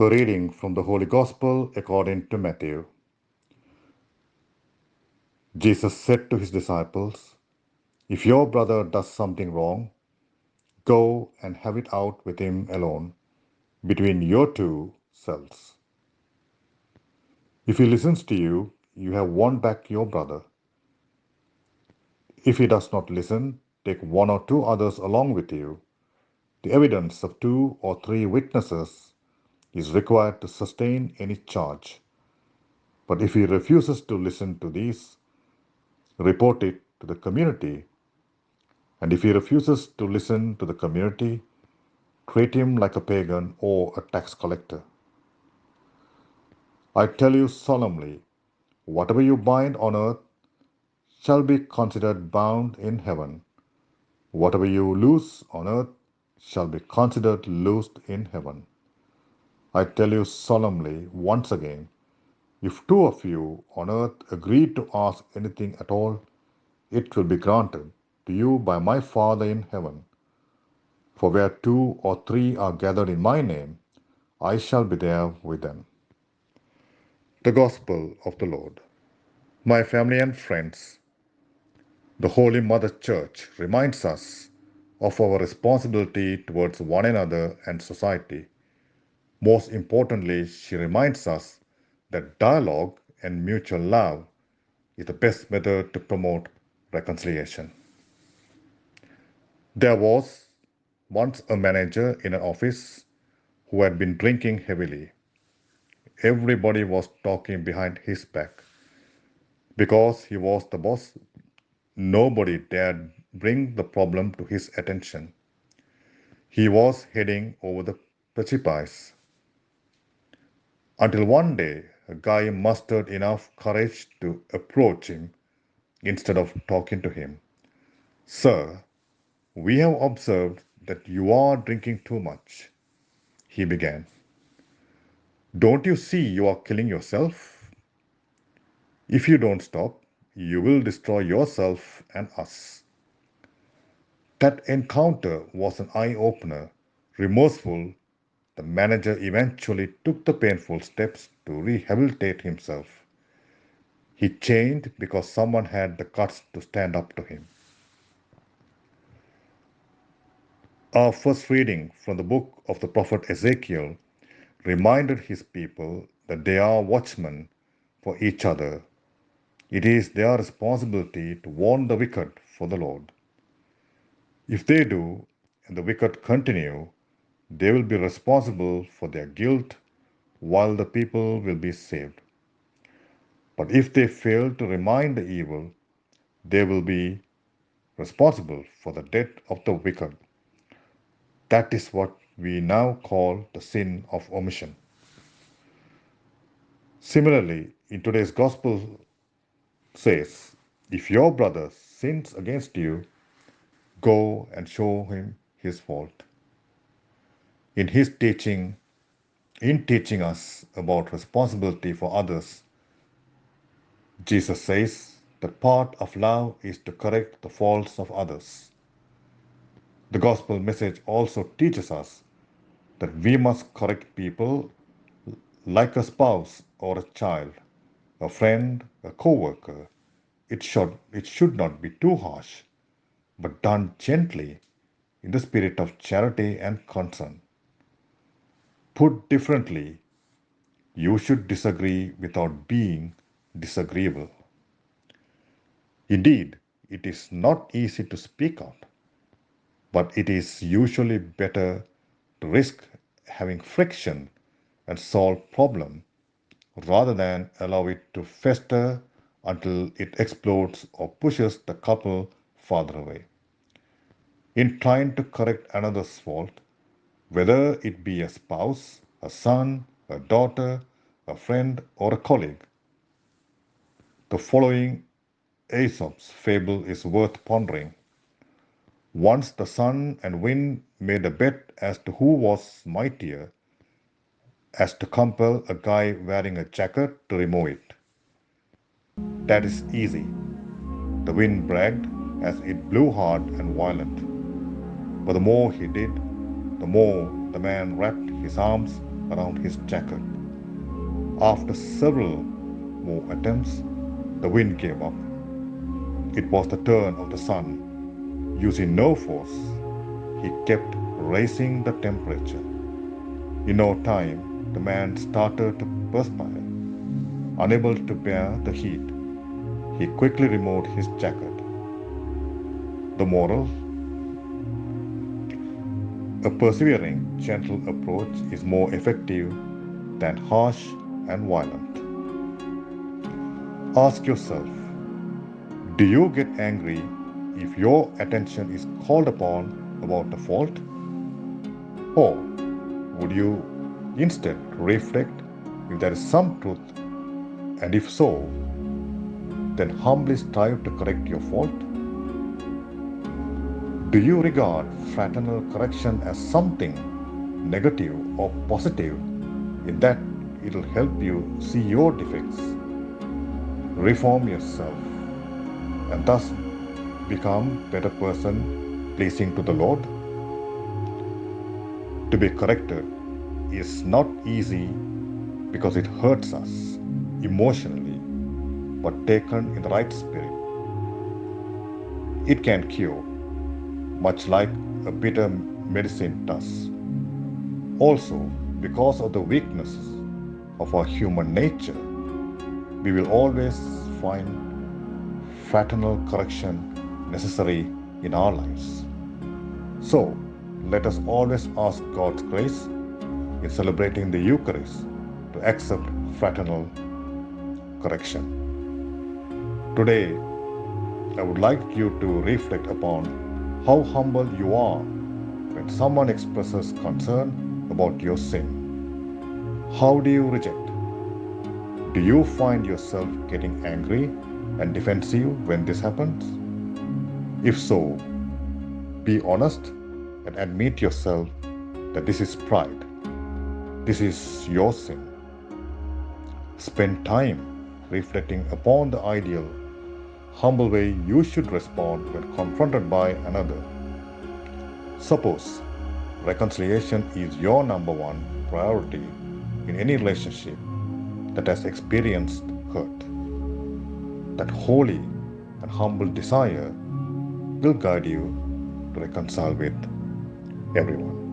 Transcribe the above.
A reading from the Holy Gospel according to Matthew. Jesus said to his disciples, "If your brother does something wrong, go and have it out with him alone, between your two selves. If he listens to you, you have won back your brother. If he does not listen, take one or two others along with you. The evidence of 2 or 3 witnesses is required to sustain any charge. But if he refuses to listen to these, report it to the community. And if he refuses to listen to the community, treat him like a pagan or a tax collector. I tell you solemnly, whatever you bind on earth shall be considered bound in heaven. Whatever you loose on earth shall be considered loosed in heaven. I tell you solemnly once again, if 2 of you on earth agree to ask anything at all, it will be granted to you by my Father in heaven. For where 2 or 3 are gathered in my name, I shall be there with them." The Gospel of the Lord. My family and friends, the Holy Mother Church reminds us of our responsibility towards one another and society. Most importantly, she reminds us that dialogue and mutual love is the best method to promote reconciliation. There was once a manager in an office who had been drinking heavily. Everybody was talking behind his back. Because he was the boss, nobody dared bring the problem to his attention. He was heading over the precipice. Until one day, a guy mustered enough courage to approach him instead of talking to him. "Sir, we have observed that you are drinking too much," he began. "Don't you see you are killing yourself? If you don't stop, you will destroy yourself and us." That encounter was an eye-opener. Remorseful, the manager eventually took the painful steps to rehabilitate himself. He changed because someone had the guts to stand up to him. Our first reading from the book of the prophet Ezekiel reminded his people that they are watchmen for each other. It is their responsibility to warn the wicked for the Lord. If they do, and the wicked continue, they will be responsible for their guilt while the people will be saved. But if they fail to remind the evil, they will be responsible for the death of the wicked. That is what we now call the sin of omission. Similarly, in today's gospel says, if your brother sins against you, go and show him his fault. In his teaching, in teaching us about responsibility for others, Jesus says that part of love is to correct the faults of others. The gospel message also teaches us that we must correct people like a spouse or a child, a friend, a co-worker. It should not be too harsh, but done gently in the spirit of charity and concern. Put differently, you should disagree without being disagreeable. Indeed, it is not easy to speak up, but it is usually better to risk having friction and solve problem rather than allow it to fester until it explodes or pushes the couple farther away. In trying to correct another's fault, whether it be a spouse, a son, a daughter, a friend, or a colleague, the following Aesop's fable is worth pondering. Once the sun and wind made a bet as to who was mightier, as to compel a guy wearing a jacket to remove it. That is easy. The wind bragged as it blew hard and violent. But the more he did, the more the man wrapped his arms around his jacket. After several more attempts, the wind gave up. It was the turn of the sun. Using no force, he kept raising the temperature. In no time, the man started to perspire. Unable to bear the heat, he quickly removed his jacket. The moral: a persevering, gentle approach is more effective than harsh and violent. Ask yourself, do you get angry if your attention is called upon about a fault? Or would you instead reflect if there is some truth, and if so, then humbly strive to correct your fault? Do you regard fraternal correction as something negative or positive in that it will help you see your defects, reform yourself, and thus become a better person pleasing to the Lord? To be corrected is not easy because it hurts us emotionally, but taken in the right spirit, it can cure, much like a bitter medicine does. Also, because of the weaknesses of our human nature, we will always find fraternal correction necessary in our lives. So, let us always ask God's grace in celebrating the Eucharist to accept fraternal correction. Today, I would like you to reflect upon how humble you are when someone expresses concern about your sin. How do you reject? Do you find yourself getting angry and defensive when this happens? If so, be honest and admit yourself that this is pride. This is your sin. Spend time reflecting upon the ideal, humble way you should respond when confronted by another. Suppose reconciliation is your number one priority in any relationship that has experienced hurt. That holy and humble desire will guide you to reconcile with everyone.